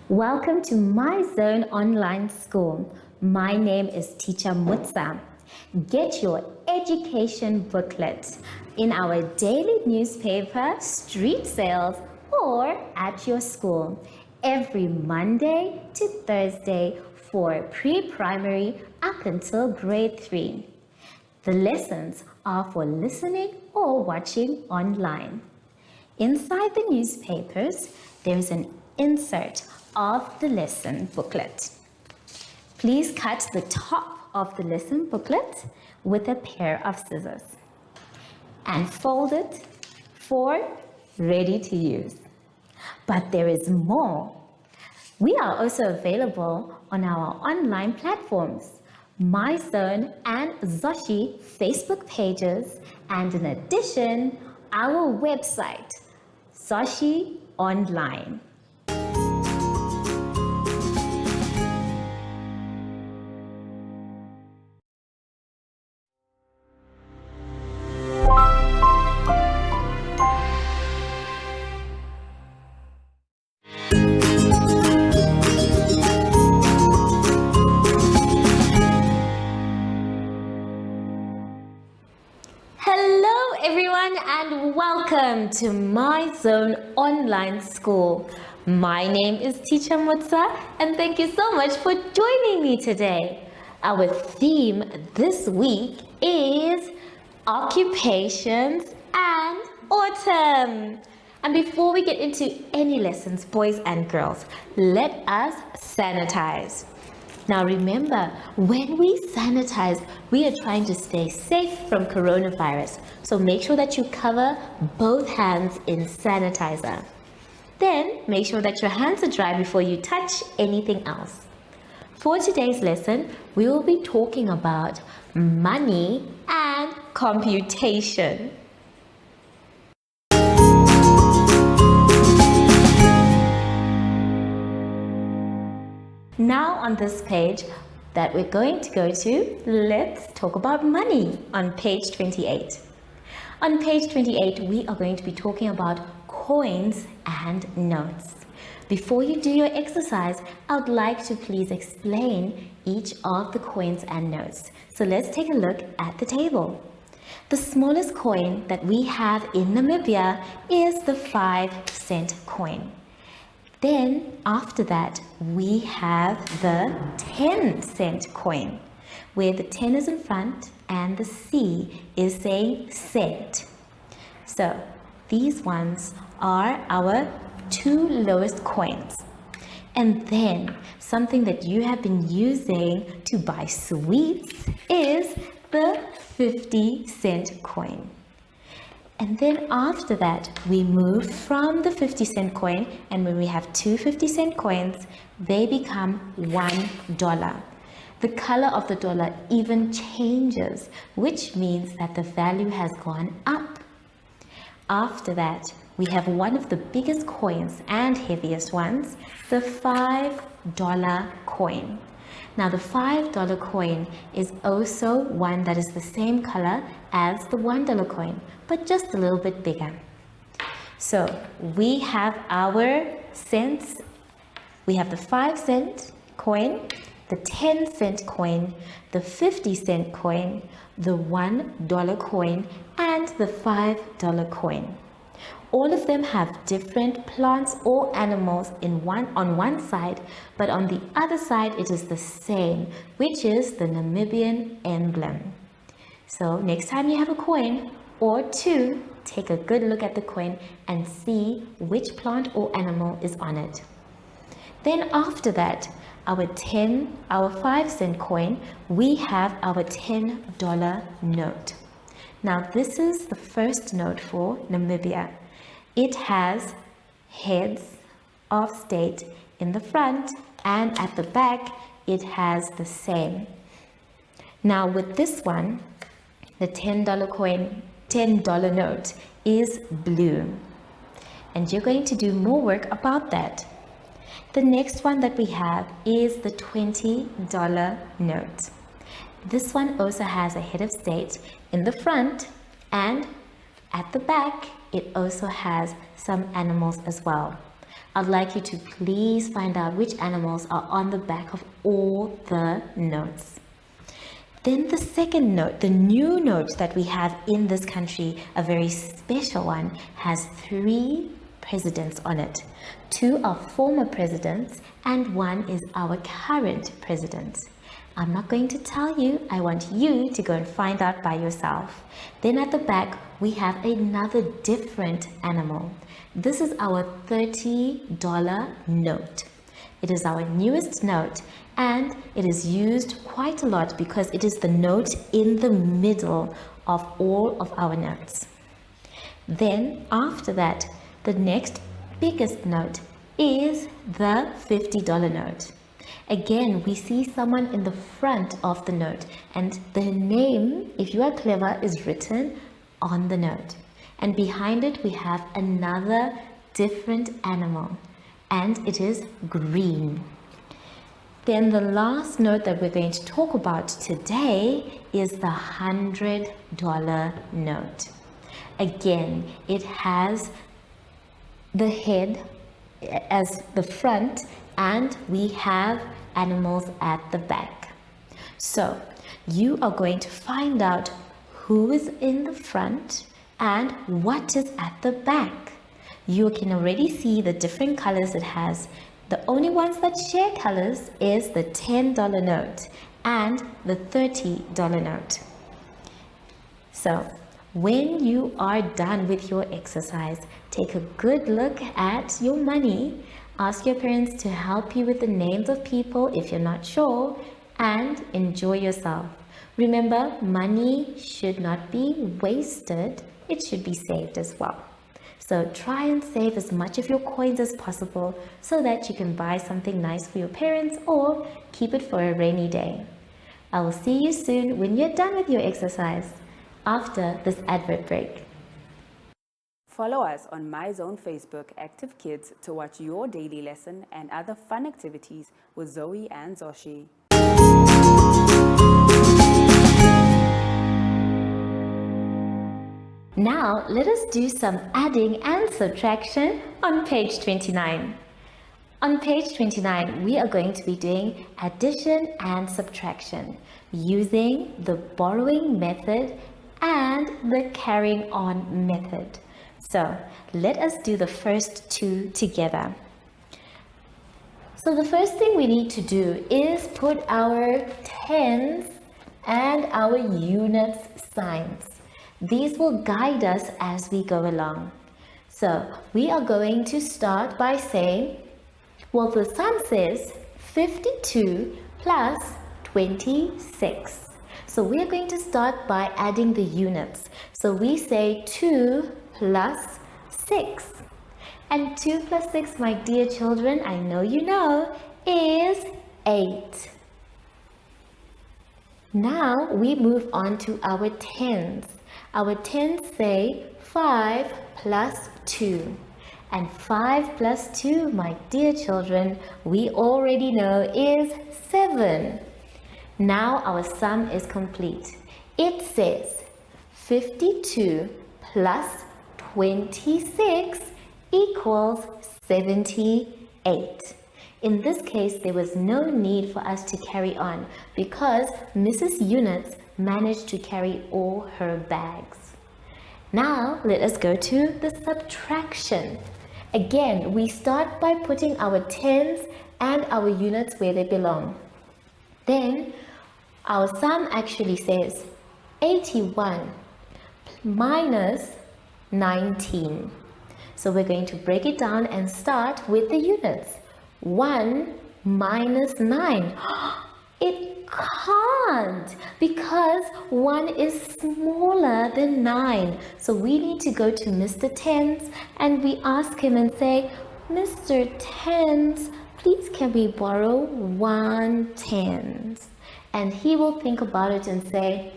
Welcome to My Zone Online School. My name is Teacher Mutsa. Get your education booklet in our daily newspaper, street sales, or at your school every Monday to Thursday for pre-primary up until grade 3. The lessons are for listening or watching online. Inside the newspapers, there is an insert of the lesson booklet. Please cut the top of the lesson booklet with a pair of scissors and fold it for ready to use. But there is more. We are also available on our online platforms, MyZone and Zoshi Facebook pages, and in addition, our website, Zoshi Online. Hello everyone and welcome to My Zone Online School. My name is Teacher Mutsa and thank you so much for joining me today. Our theme this week is occupations and autumn. And before we get into any lessons, boys and girls, let us sanitize. Now remember, when we sanitize, we are trying to stay safe from coronavirus. So make sure that you cover both hands in sanitizer. Then make sure that your hands are dry before you touch anything else. For today's lesson, we will be talking about money and computation. Now on this page that we're going to go to, let's talk about money on page 28. On page 28, we are going to be talking about coins and notes. Before you do your exercise, I would like to please explain each of the coins and notes. So let's take a look at the table. The smallest coin that we have in Namibia is the 5-cent coin. Then after that, we have the 10-cent coin, where the 10 is in front and the C is saying cent. So these ones are our two lowest coins. And then something that you have been using to buy sweets is the 50-cent coin. And then after that, we move from the 50-cent coin, and when we have two 50-cent coins, they become $1. The color of the dollar even changes, which means that the value has gone up. After that, we have one of the biggest coins and heaviest ones, the $5 coin. Now the $5 coin is also one that is the same color as the $1 coin, but just a little bit bigger. So we have our cents. We have the 5-cent coin, the 10-cent coin, the 50-cent coin, the $1 coin, and the $5 coin. All of them have different plants or animals on one side, but on the other side it is the same, which is the Namibian emblem. So next time you have a coin or two, take a good look at the coin and see which plant or animal is on it. Then after that, our 5-cent coin, we have our $10 note. Now this is the first note for Namibia. It has heads of state in the front, and at the back it has the same. Now with this one, the $10 note is blue, and you're going to do more work about that. The next one that we have is the $20 note. This one also has a head of state in the front, and at the back it also has some animals as well. I'd like you to please find out which animals are on the back of all the notes. Then the second note, the new note that we have in this country, a very special one, has 3 presidents on it. 2 are former presidents and 1 is our current president. I'm not going to tell you, I want you to go and find out by yourself. Then at the back, we have another different animal. This is our $30 note. It is our newest note and it is used quite a lot because it is the note in the middle of all of our notes. Then after that, the next biggest note is the $50 note. Again, we see someone in the front of the note and the name, if you are clever, is written on the note. And behind it, we have another different animal and it is green. Then the last note that we're going to talk about today is the $100 note. Again, it has the head as the front and we have animals at the back. So you are going to find out who is in the front and what is at the back. You can already see the different colors it has. The only ones that share colors is the $10 note and the $30 note. So when you are done with your exercise, take a good look at your money. Ask your parents to help you with the names of people if you're not sure, and enjoy yourself. Remember, money should not be wasted, it should be saved as well. So try and save as much of your coins as possible so that you can buy something nice for your parents or keep it for a rainy day. I will see you soon when you're done with your exercise after this advert break. Follow us on MyZone Facebook Active Kids to watch your daily lesson and other fun activities with Zoe and Zoshi. Now let us do some adding and subtraction on page 29. On page 29, we are going to be doing addition and subtraction using the borrowing method and the carrying on method. So let us do the first 2 together. So the first thing we need to do is put our tens and our units signs. These will guide us as we go along. So we are going to start by saying, well, the sum says 52 plus 26. So we are going to start by adding the units. So we say 2 plus 6. And 2 plus 6, my dear children, I know you know, is 8. Now we move on to our tens. Our tens say 5 plus 2. And 5 plus 2, my dear children, we already know is 7. Now our sum is complete. It says 52 plus 26 equals 78. In this case, there was no need for us to carry on because Mrs. Units managed to carry all her bags. Now let us go to the subtraction. Again, we start by putting our tens and our units where they belong. Then our sum actually says 81 minus 19. So we're going to break it down and start with the units. 1 minus 9. It can't because 1 is smaller than 9. So we need to go to Mr. Tens and we ask him and say, Mr. Tens, please can we borrow 1 tens? And he will think about it and say,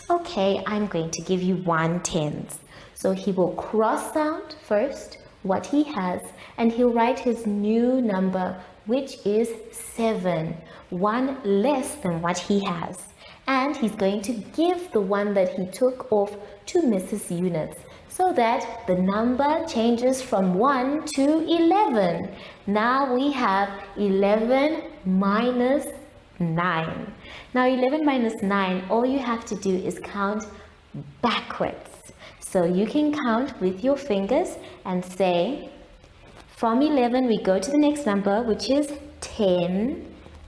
okay, I'm going to give you 1 tens. So he will cross out first what he has and he'll write his new number, which is 7, 1 less than what he has. And he's going to give the one that he took off to Mrs. Units. so that the number changes from 1 to 11. Now we have 11 minus 9. Now 11 minus 9, all you have to do is count backwards. So you can count with your fingers and say, from 11 we go to the next number, which is 10,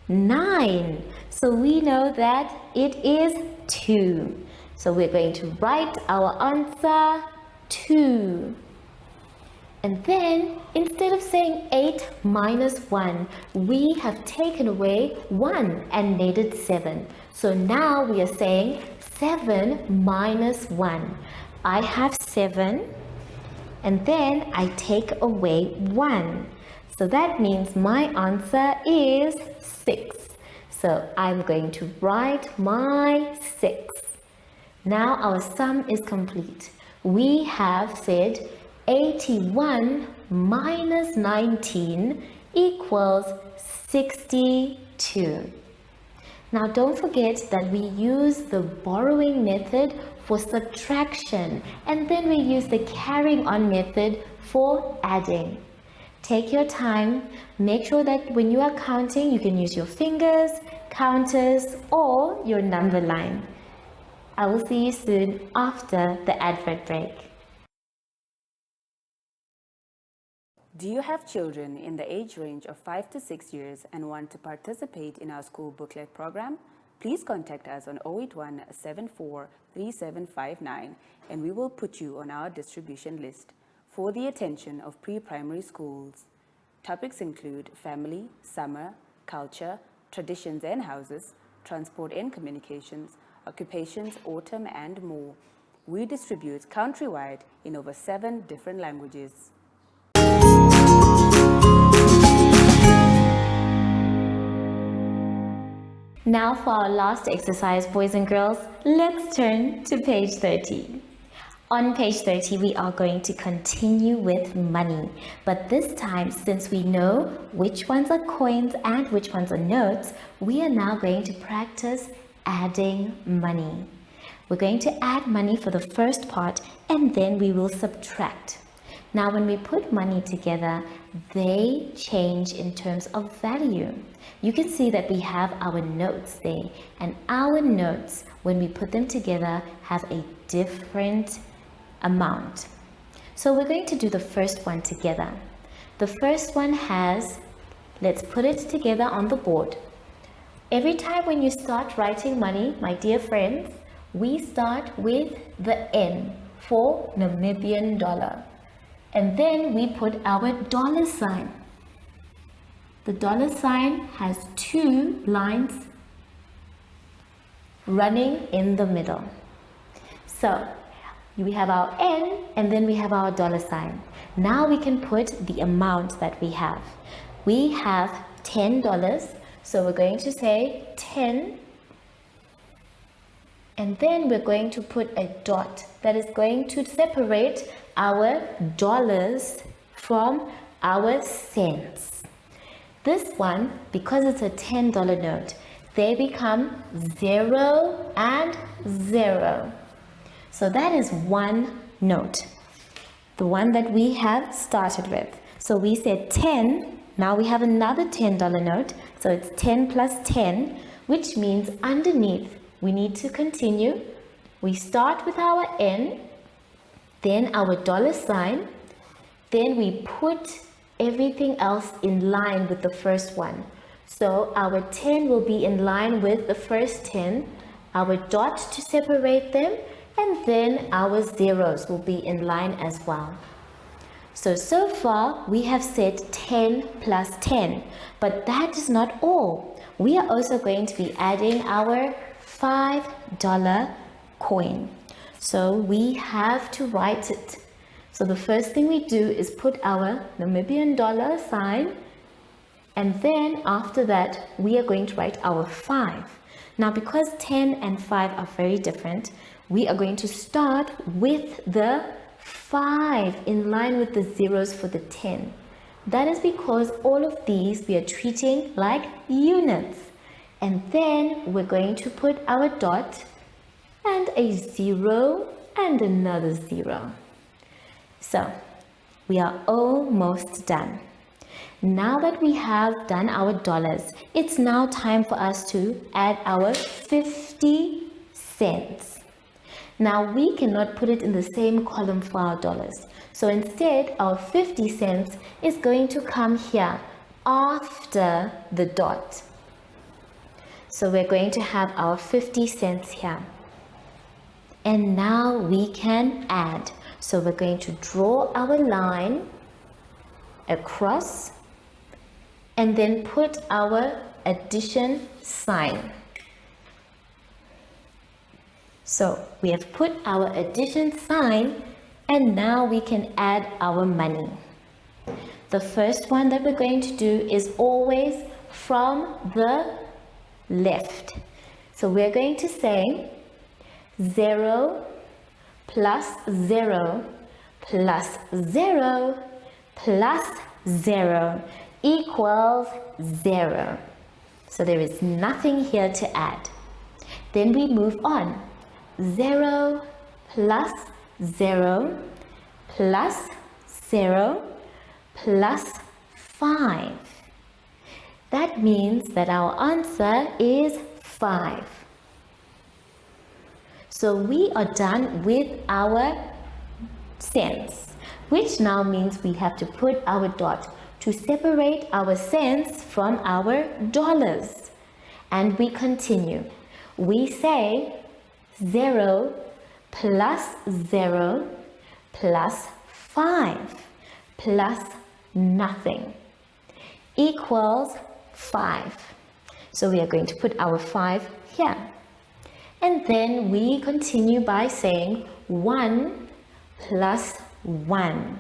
9. So we know that it is 2. So we're going to write our answer 2. And then instead of saying 8 minus 1, we have taken away 1 and made it 7. So now we are saying 7 minus 1. I have 7 and then I take away 1. So that means my answer is 6. So I'm going to write my 6. Now our sum is complete. We have said 81 minus 19 equals 62. Now don't forget that we use the borrowing method for subtraction, and then we use the carrying on method for adding. Take your time. Make sure that when you are counting, you can use your fingers, counters, or your number line. I will see you soon after the advert break. Do you have children in the age range of 5 to 6 years and want to participate in our school booklet program? Please contact us on 081 74 3759 and we will put you on our distribution list for the attention of pre-primary schools. Topics include family, summer, culture, traditions and houses, transport and communications, occupations, autumn and more. We distribute countrywide in over 7 different languages. Now for our last exercise, boys and girls, let's turn to page 30. On page 30, we are going to continue with money. But this time, since we know which ones are coins and which ones are notes, we are now going to practice adding money. We're going to add money for the first part and then we will subtract. Now when we put money together, they change in terms of value. You can see that we have our notes there, and our notes, when we put them together, have a different amount. So we're going to do the first one together. The first one has, let's put it together on the board. Every time when you start writing money, my dear friends, we start with the N for Namibian dollar. And then we put our dollar sign. The dollar sign has 2 lines running in the middle. So we have our N and then we have our dollar sign. Now we can put the amount that we have. We have $10, so we're going to say 10. And then we're going to put a dot that is going to separate our dollars from our cents. This one, because it's a $10 note, they become 0 and 0. So that is one note, the one that we have started with. So we said 10, now we have another $10 note, so it's 10 plus 10, which means underneath we need to continue. We start with our N, then our dollar sign, then we put everything else in line with the first one. So our 10 will be in line with the first 10, our dot to separate them, and then our zeros will be in line as well. So far we have said 10 plus 10, but that is not all. We are also going to be adding our $5 coin. So we have to write it. So the first thing we do is put our Namibian dollar sign, and then after that we are going to write our 5. Now because 10 and 5 are very different, we are going to start with the 5 in line with the zeros for the 10. That is because all of these we are treating like units. And then we're going to put our dot and a 0 and another 0. So we are almost done. Now that we have done our dollars, it's now time for us to add our 50 cents. Now we cannot put it in the same column for our dollars. So instead, our 50 cents is going to come here after the dot. So we're going to have our 50 cents here. And now we can add. So we're going to draw our line across and then put our addition sign. So we have put our addition sign and now we can add our money. The first one that we're going to do is always from the left. So we're going to say 0 plus 0 plus 0 plus 0 equals 0. So there is nothing here to add. Then we move on. 0 plus 0 plus 0 plus 5. That means that our answer is 5. So we are done with our cents, which now means we have to put our dot to separate our cents from our dollars. And we continue. We say 0 plus 0 plus 5 plus nothing equals 5. So we are going to put our 5 here. And then we continue by saying 1 plus 1.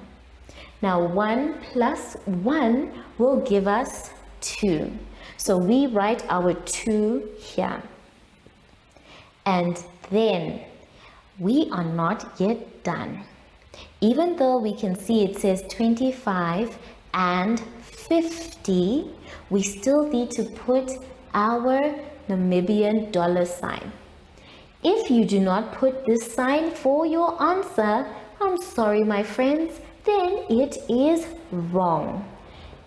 Now 1 plus 1 will give us 2. So we write our 2 here. And then we are not yet done. Even though we can see it says 25 and 50, we still need to put our Namibian dollar sign. If you do not put this sign for your answer, I'm sorry my friends, then it is wrong.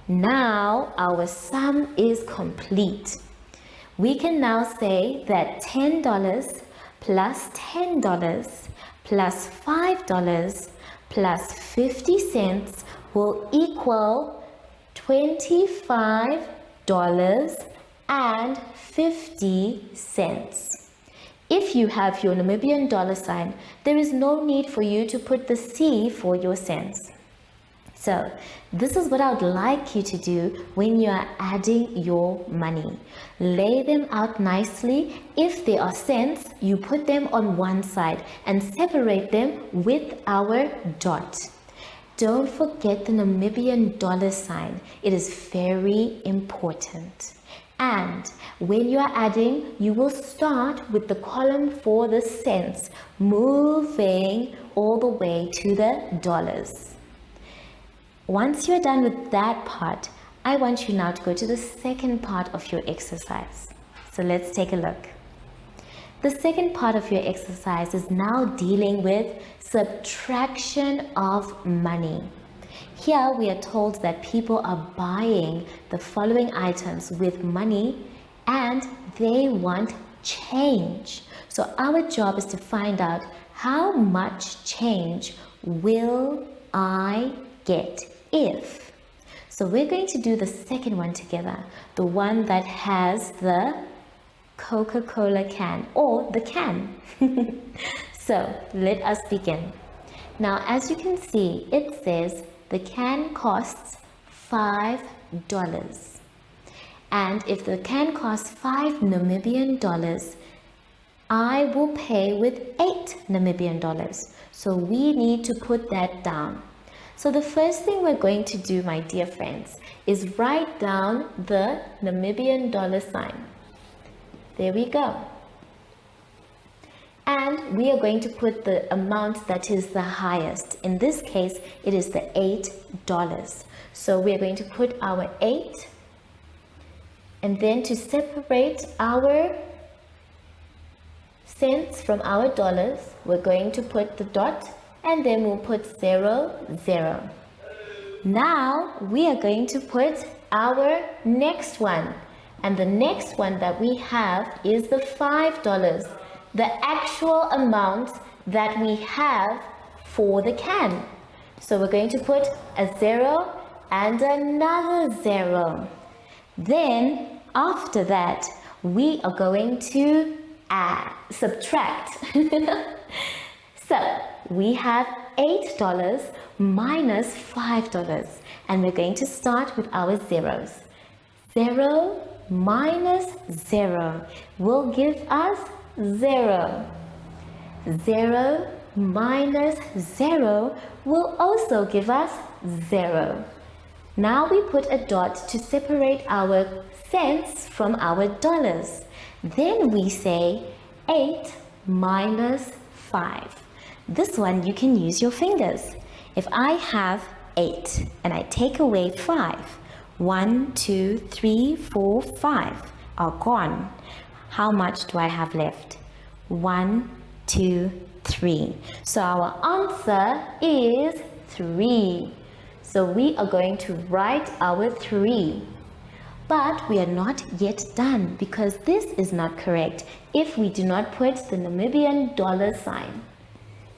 Now our sum is complete. We can now say that $10 plus $10 plus $5 plus 50 cents will equal $25.50. If you have your Namibian dollar sign, there is no need for you to put the C for your cents. So this is what I would like you to do when you are adding your money. Lay them out nicely. If they are cents, you put them on one side and separate them with our dot. Don't forget the Namibian dollar sign. It is very important. And when you are adding, you will start with the column for the cents, moving all the way to the dollars. Once you're done with that part, I want you now to go to the second part of your exercise. So let's take a look. The second part of your exercise is now dealing with subtraction of money. Here we are told that people are buying the following items with money and they want change. So our job is to find out how much change will I get if. So we're going to do the second one together, the one that has the Coca-Cola can or the can. So let us begin. Now as you can see, it says the can costs $5. And if the can costs 5 Namibian dollars, I will pay with 8 Namibian dollars. So we need to put that down. So the first thing we're going to do, my dear friends, is write down the Namibian dollar sign. There we go. And we are going to put the amount that is the highest. In this case, it is the $8. So we are going to put our 8. And then to separate our cents from our dollars, we're going to put the dot and then we'll put 0, 0. Now we are going to put our next one, and the next one that we have is the $5, the actual amount that we have for the can. So we're going to put a 0 and another 0. Then after that we are going to subtract. So we have $8 minus $5, and we're going to start with our zeros. 0 minus 0 will give us 0. 0 minus 0 will also give us 0. Now we put a dot to separate our cents from our dollars. Then we say 8 minus 5. This one you can use your fingers. If I have 8 and I take away 5, 1, 2, 3, 4, 5 are gone. How much do I have left? 1, 2, 3. So our answer is 3. So we are going to write our 3. But we are not yet done because this is not correct if we do not put the Namibian dollar sign.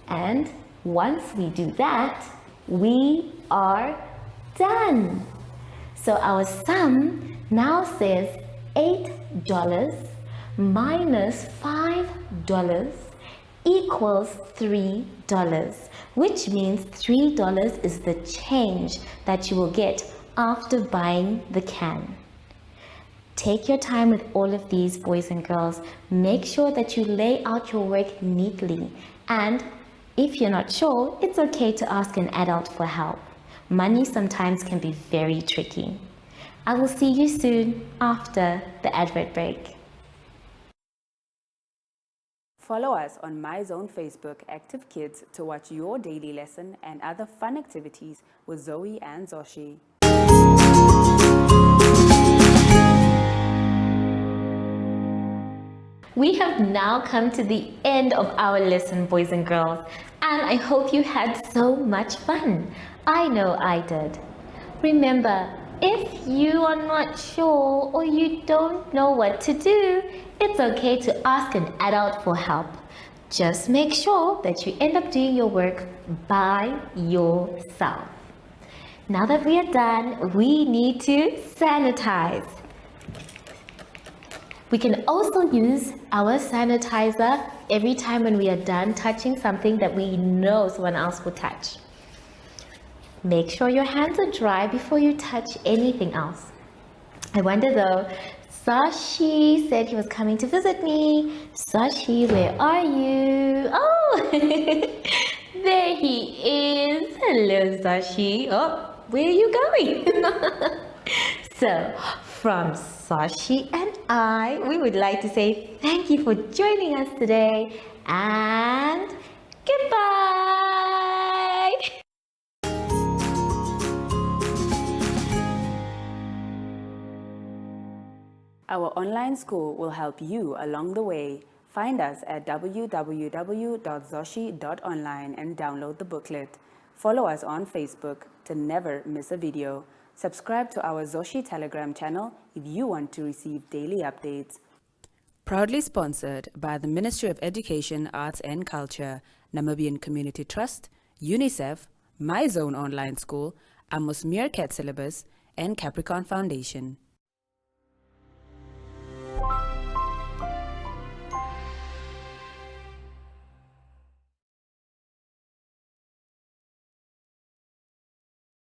And once we do that, we are done. So our sum now says $8 minus $5 equals $3, which means $3 is the change that you will get after buying the can. Take your time with all of these, boys and girls. Make sure that you lay out your work neatly, and if you're not sure, it's okay to ask an adult for help. Money sometimes can be very tricky. I will see you soon after the advert break. Follow us on MyZone Facebook Active Kids to watch your daily lesson and other fun activities with Zoe and Zoshi. We have now come to the end of our lesson, boys and girls, and I hope you had so much fun. I know I did. Remember, if you are not sure or you don't know what to do, it's okay to ask an adult for help. Just make sure that you end up doing your work by yourself. Now that we are done, we need to sanitize. We can also use our sanitizer every time when we are done touching something that we know someone else will touch. Make sure your hands are dry before you touch anything else. I wonder though, Sashi said he was coming to visit me. Sashi, where are you? Oh, there he is. Hello, Sashi. Oh, where are you going? So, from Sashi and I, we would like to say thank you for joining us today and goodbye. Our online school will help you along the way. Find us at www.zoshi.online and download the booklet. Follow us on Facebook to never miss a video. Subscribe to our Zoshi Telegram channel if you want to receive daily updates. Proudly sponsored by the Ministry of Education, Arts and Culture, Namibian Community Trust, UNICEF, MyZone Online School, Amos Meerkat Syllabus, and Capricorn Foundation.